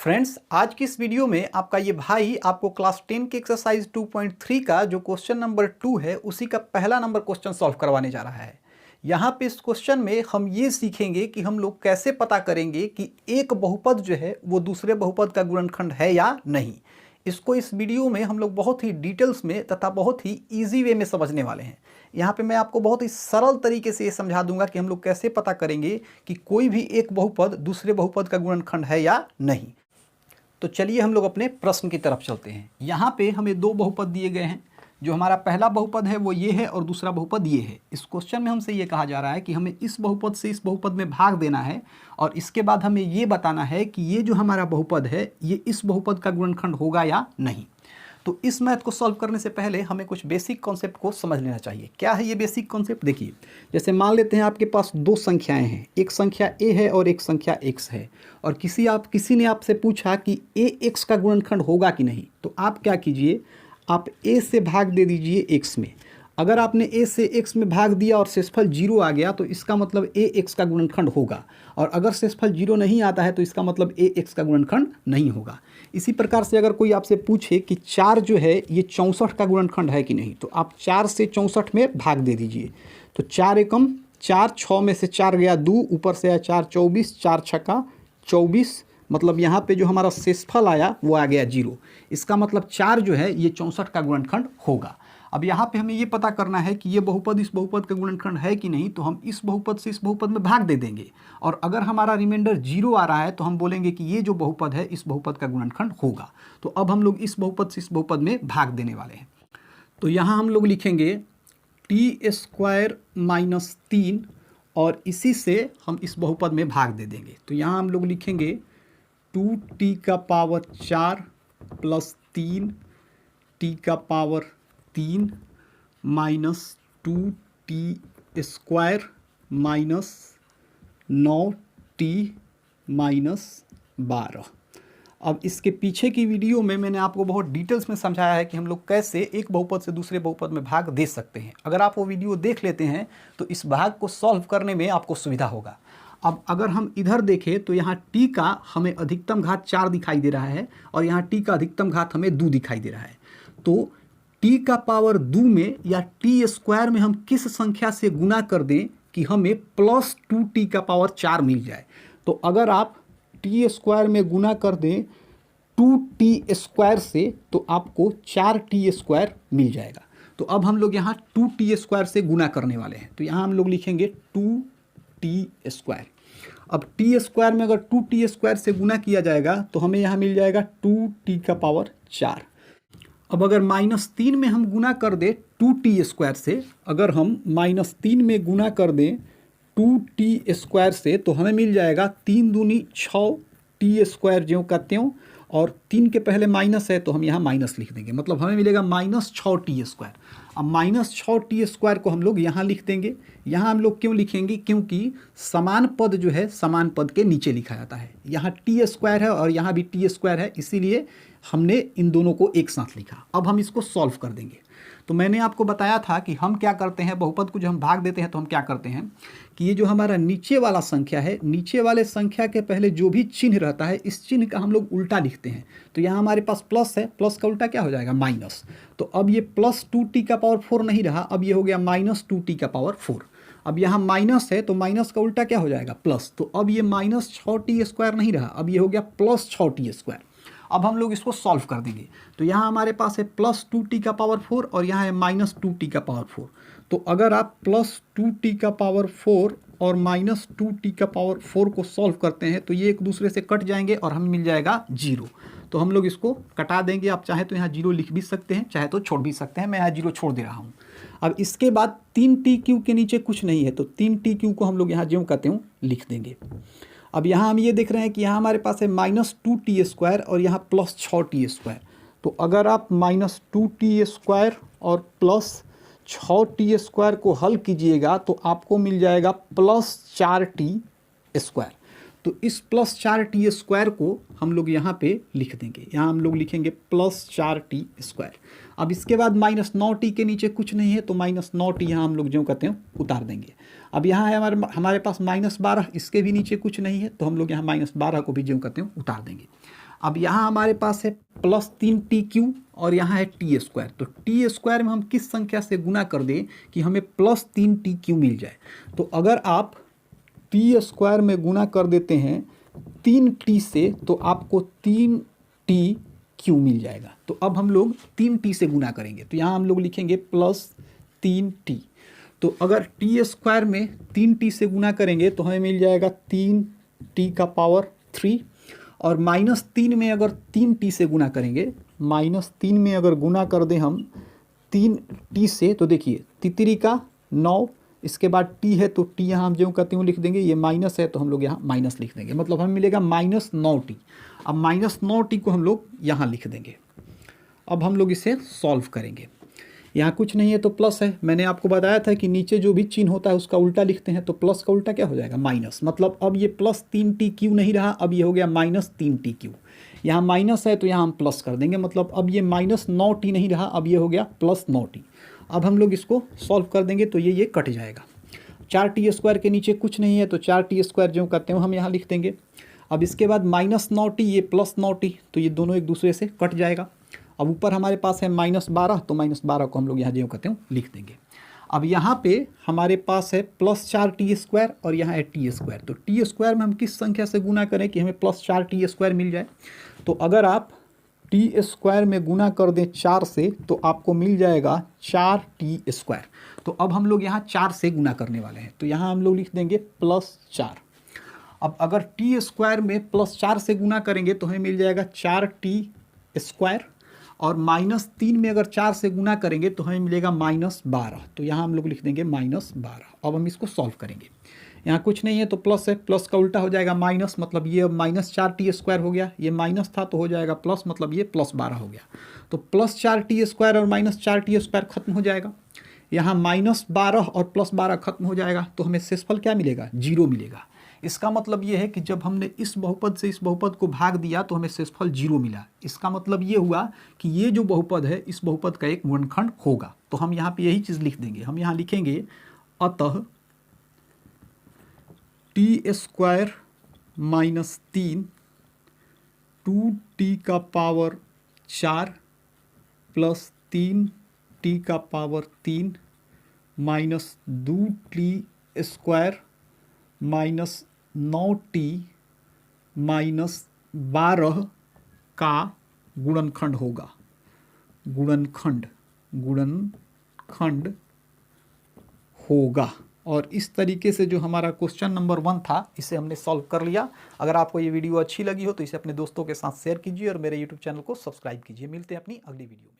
Friends, आज की इस वीडियो में आपका ये भाई आपको क्लास 10 के एक्सरसाइज 2.3 का जो क्वेश्चन नंबर 2 है उसी का पहला नंबर क्वेश्चन सॉल्व करवाने जा रहा है। यहाँ पे इस क्वेश्चन में हम ये सीखेंगे कि हम लोग कैसे पता करेंगे कि एक बहुपद जो है वो दूसरे बहुपद का गुणनखंड है या नहीं। इसको इस वीडियो में हम लोग बहुत ही डिटेल्स में तथा बहुत ही ईजी वे में समझने वाले हैं। यहाँ पे मैं आपको बहुत ही सरल तरीके से ये समझा दूंगा कि हम लोग कैसे पता करेंगे कि कोई भी एक बहुपद दूसरे बहुपद का गुणनखंड है या नहीं। तो चलिए हम लोग अपने प्रश्न की तरफ चलते हैं। यहाँ पे हमें दो बहुपद दिए गए हैं। जो हमारा पहला बहुपद है वो ये है और दूसरा बहुपद ये है। इस क्वेश्चन में हमसे ये कहा जा रहा है कि हमें इस बहुपद से इस बहुपद में भाग देना है और इसके बाद हमें ये बताना है कि ये जो हमारा बहुपद है ये इस बहुपद का गुणनखंड होगा या नहीं। तो इस मैथ को सॉल्व करने से पहले हमें कुछ बेसिक कॉन्सेप्ट को समझ लेना चाहिए। क्या है ये बेसिक कॉन्सेप्ट? देखिए, जैसे मान लेते हैं आपके पास दो संख्याएं हैं, एक संख्या a है और एक संख्या x है, और किसी ने आपसे पूछा कि a x का गुणनखंड होगा कि नहीं। तो आप क्या कीजिए, आप a से भाग दे दीजिए x में। अगर आपने a से x में भाग दिया और शेषफल 0 आ गया तो इसका मतलब a x का गुणनखंड होगा, और अगर शेषफल 0 नहीं आता है तो इसका मतलब a x का गुणनखंड नहीं होगा। इसी प्रकार से अगर कोई आपसे पूछे कि 4 जो है ये 64 का गुणनखंड है कि नहीं, तो आप 4 से 64 में भाग दे दीजिए। तो 4 एकम 4, 6 में से 4 गया 2, ऊपर से आया 4, 24, 4 छक्का 24, मतलब यहाँ पे जो हमारा शेषफल आया वो आ गया 0। इसका मतलब 4 जो है ये 64 का गुणनखंड होगा। अब यहाँ पे हमें ये पता करना है कि ये बहुपद इस बहुपद का गुणनखंड है कि नहीं, तो हम इस बहुपद से इस बहुपद में भाग दे देंगे, और अगर हमारा रिमाइंडर 0 आ रहा है तो हम बोलेंगे कि ये जो बहुपद है इस बहुपद का गुणनखंड होगा। तो अब हम लोग इस बहुपद से इस बहुपद में भाग देने वाले हैं। तो यहाँ हम लोग लिखेंगे t² - 3 और इसी से हम इस बहुपद में भाग दे देंगे। तो यहाँ हम लोग लिखेंगे 2t⁴ + 3t⁴ minus 2t² minus 9t minus 12। अब इसके पीछे की वीडियो में मैंने आपको बहुत डिटेल्स में समझाया है कि हम लोग कैसे एक बहुपद से दूसरे बहुपद में भाग दे सकते हैं। अगर आप वो वीडियो देख लेते हैं तो इस भाग को सॉल्व करने में आपको सुविधा होगा। अब अगर हम इधर देखें तो यहाँ t का हमें अधिकतम घात 4 दिखाई दे रहा है और यहाँ t का अधिकतम घात हमें 2 दिखाई दे रहा है। तो t⁴ में या t² में हम किस संख्या से गुना कर दें कि हमें प्लस 2t⁴ मिल जाए। तो अगर आप t² में गुना कर दें 2t² से तो आपको 4t² मिल जाएगा। तो अब हम लोग यहाँ 2t² से गुना करने वाले हैं। तो यहाँ हम लोग लिखेंगे 2t²। अब t² में अगर 2t² से गुना किया जाएगा तो हमें यहाँ मिल जाएगा 2t⁴। अब अगर -3 में हम गुना कर दें 2t² से, अगर हम -3 में गुना कर दें 2t² से तो हमें मिल जाएगा 3 दूनी 6 t² ज्यों का त्यों, और 3 के पहले माइनस है तो हम यहाँ माइनस लिख देंगे, मतलब हमें मिलेगा -6t²। अब -6t² को हम लोग यहाँ लिख देंगे। यहाँ हम लोग क्यों लिखेंगे? क्योंकि समान पद जो है समान पद के नीचे लिखा जाता है। यहाँ t² है और यहाँ भी t² है, इसीलिए हमने इन दोनों को एक साथ लिखा। अब हम इसको सॉल्व कर देंगे। तो मैंने आपको बताया था कि हम क्या करते हैं, बहुपद को जब हम भाग देते हैं तो हम क्या करते हैं कि ये जो हमारा नीचे वाला संख्या है, नीचे वाले संख्या के पहले जो भी चिन्ह रहता है इस चिन्ह का हम लोग उल्टा लिखते हैं। तो यहाँ हमारे पास प्लस है, प्लस का उल्टा क्या हो जाएगा? माइनस। तो अब ये प्लस 2t⁴ नहीं रहा, अब ये हो गया माइनस 2t⁴। अब यहाँ माइनस है तो माइनस का उल्टा क्या हो जाएगा? प्लस। तो अब ये -6t² नहीं रहा, अब ये हो गया प्लस 6t²। अब हम लोग इसको सॉल्व कर देंगे। तो यहाँ हमारे पास है प्लस 2t⁴ और यहाँ है माइनस 2t⁴। तो अगर आप प्लस 2t⁴ और माइनस 2t⁴ को सॉल्व करते हैं तो ये एक दूसरे से कट जाएंगे और हमें मिल जाएगा 0। तो हम लोग इसको कटा देंगे। आप चाहे तो यहाँ 0 लिख भी सकते हैं, चाहे तो छोड़ भी सकते हैं। मैं यहाँ 0 छोड़ दे रहा हूँ। अब इसके बाद 3t³ के नीचे कुछ नहीं है तो 3t³ को हम लोग यहाँ ज्यों कहते हूँ लिख देंगे। अब यहाँ हम ये देख रहे हैं कि यहाँ हमारे पास है -2t² और यहाँ प्लस 6t²। तो अगर आप -2t² और प्लस 6t² को हल कीजिएगा तो आपको मिल जाएगा प्लस 4t²। तो इस प्लस 4t² को हम लोग यहाँ पे लिख देंगे। यहाँ हम लोग लिखेंगे प्लस 4t²। अब इसके बाद -9t के नीचे कुछ नहीं है तो -9t यहाँ हम लोग जो कहते हैं उतार देंगे। अब यहाँ है हमारे पास -12, इसके भी नीचे कुछ नहीं है तो हम लोग यहाँ -12 को भी जो कहते हैं उतार देंगे। अब यहाँ हमारे पास है प्लस 3t³ और यहाँ है t²। तो t² में हम किस संख्या से गुना कर दें कि हमें प्लस 3t³ मिल जाए। तो अगर आप t² में गुना कर देते हैं 3t से तो आपको 3t³ मिल जाएगा। तो अब हम लोग 3t से गुना करेंगे, तो यहाँ हम लोग लिखेंगे प्लस 3t। तो अगर t² में 3t से गुना करेंगे तो हमें मिल जाएगा 3t⁻3 और -3 में अगर 3t से गुना करेंगे, -3 में अगर गुना कर दें हम 3t से तो देखिए तितरी का 9, इसके बाद t है तो t यहाँ हम जो कहते हैं लिख देंगे, ये माइनस है तो हम लोग यहाँ माइनस लिख देंगे, मतलब हमें मिलेगा -9t। अब -9t को हम लोग यहाँ लिख देंगे। अब हम लोग इसे सॉल्व करेंगे। यहाँ कुछ नहीं है तो प्लस है, मैंने आपको बताया था कि नीचे जो भी चिन्ह होता है उसका उल्टा लिखते हैं, तो प्लस का उल्टा क्या हो जाएगा माइनस, मतलब अब ये प्लस 3t³ नहीं रहा, अब ये हो गया -3t³। यहाँ माइनस है तो यहाँ हम प्लस कर देंगे, मतलब अब ये -9t नहीं रहा, अब ये हो गया +9t। अब हम लोग इसको सॉल्व कर देंगे तो ये कट जाएगा। 4t² के नीचे कुछ नहीं है तो 4t² जो कहते हैं हम यहाँ लिख देंगे। अब इसके बाद -9t, ये +9t, तो ये दोनों एक दूसरे से कट जाएगा। अब ऊपर हमारे पास है -12, तो -12 को हम लोग यहाँ जो कहते हैं लिख देंगे। अब यहाँ पे हमारे पास है +4t² और यहाँ है t²। तो t² में हम किस संख्या से गुना करें कि हमें +4t² मिल जाए। तो अगर आप t² में गुना कर दें 4 से तो आपको मिल जाएगा 4t²। तो अब हम लोग यहाँ 4 से गुना करने वाले हैं, तो यहाँ हम लोग लिख देंगे +4। अब अगर t² में +4 से गुना करेंगे तो हमें मिल जाएगा 4t² और -3 में अगर 4 से गुना करेंगे तो हमें मिलेगा -12। तो यहाँ हम लोग लिख देंगे -12। अब हम इसको सॉल्व करेंगे। यहाँ कुछ नहीं है तो प्लस है, प्लस का उल्टा हो जाएगा माइनस, मतलब ये अब -4t² हो गया, ये माइनस था तो हो जाएगा प्लस, मतलब ये +12 हो गया। तो +4t² और -4t² खत्म हो जाएगा, यहाँ -12 और +12 खत्म हो जाएगा, तो हमें शेषफल क्या मिलेगा, 0 मिलेगा। इसका मतलब ये है कि जब हमने इस बहुपद से इस बहुपद को भाग दिया तो हमें शेषफल 0 मिला। इसका मतलब ये हुआ कि ये जो बहुपद है इस बहुपद का एक गुणनखंड होगा। तो हम यहाँ पे यही चीज़ लिख देंगे, हम यहाँ लिखेंगे अतः t² -3 2t⁻4 plus 3t⁻3 -2t² -9t -12 का गुणनखंड होगा। गुणनखंड होगा। और इस तरीके से जो हमारा क्वेश्चन नंबर 1 था इसे हमने सॉल्व कर लिया। अगर आपको ये वीडियो अच्छी लगी हो तो इसे अपने दोस्तों के साथ शेयर कीजिए और मेरे यूट्यूब चैनल को सब्सक्राइब कीजिए। मिलते हैं अपनी अगली वीडियो में।